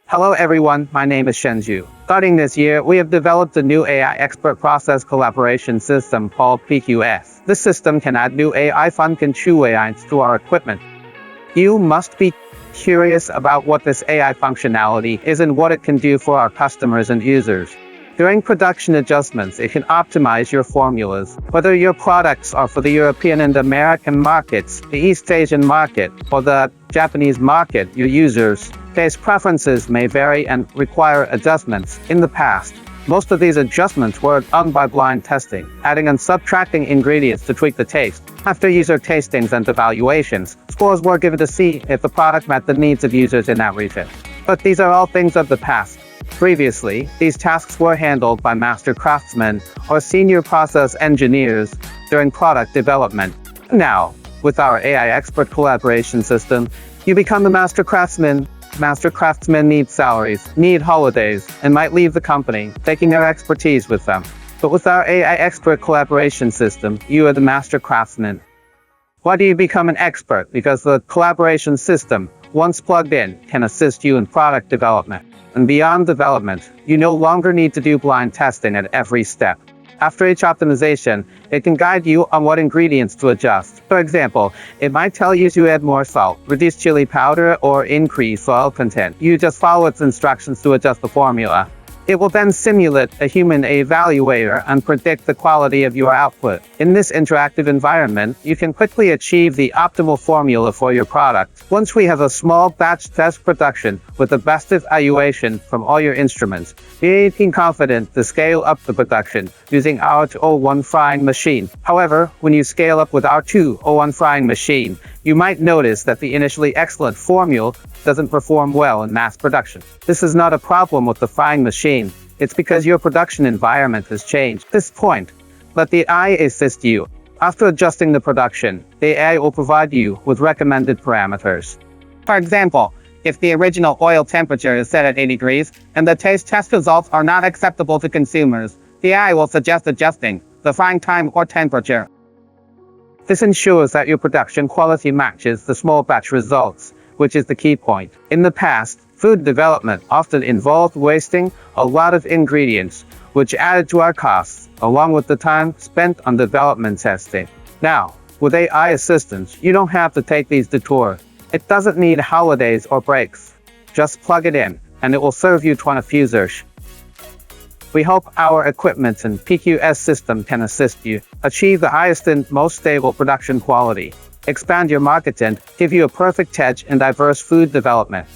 Hello everyone, my name is Shenju. Starting this year, we have developed a new AI expert process collaboration system called PQS. This system can add new AI function AIs to our equipment. You must be curious about what this AI functionality is and what it can do for our customers and users. During production adjustments, it can optimize your formulas. Whether your products are for the European and American markets, the East Asian market, or the Japanese market, your users' taste preferences may vary and require adjustments. In the past, most of these adjustments were done by blind testing, adding and subtracting ingredients to tweak the taste. After user tastings and evaluations, scores were given to see if the product met the needs of users in that region. But these are all things of the past. Previously, these tasks were handled by master craftsmen or senior process engineers during product development. Now, with our AI expert collaboration system, you become the master craftsman. Master craftsmen need salaries, need holidays, and might leave the company, taking their expertise with them. But with our AI expert collaboration system, you are the master craftsman. Why do you become an expert? Because the collaboration system, once plugged in, can assist you in product development. And beyond development, you no longer need to do blind testing at every step. After each optimization, it can guide you on what ingredients to adjust. For example, it might tell you to add more salt, reduce chili powder, or increase oil content. You just follow its instructions to adjust the formula. It will then simulate a human evaluator and predict the quality of your output. In this interactive environment, you can quickly achieve the optimal formula for your product. Once we have a small batch test production with the best evaluation from all your instruments, be confident to scale up the production using our 201 frying machine. However, when you scale up with our 201 frying machine, you might notice that the initially excellent formula doesn't perform well in mass production. This is not a problem with the frying machine. It's because your production environment has changed. At this point, let the AI assist you. After adjusting the production, the AI will provide you with recommended parameters. For example, if the original oil temperature is set at 80 degrees and the taste test results are not acceptable to consumers, the AI will suggest adjusting the frying time or temperature. This ensures that your production quality matches the small batch results, which is the key point. In the past, food development often involved wasting a lot of ingredients, which added to our costs, along with the time spent on development testing. Now, with AI assistance, you don't have to take these detours. It doesn't need holidays or breaks. Just plug it in, and it will serve you 20 users. We hope our equipment and PQS system can assist you achieve the highest and most stable production quality, expand your market and give you a perfect edge in diverse food development.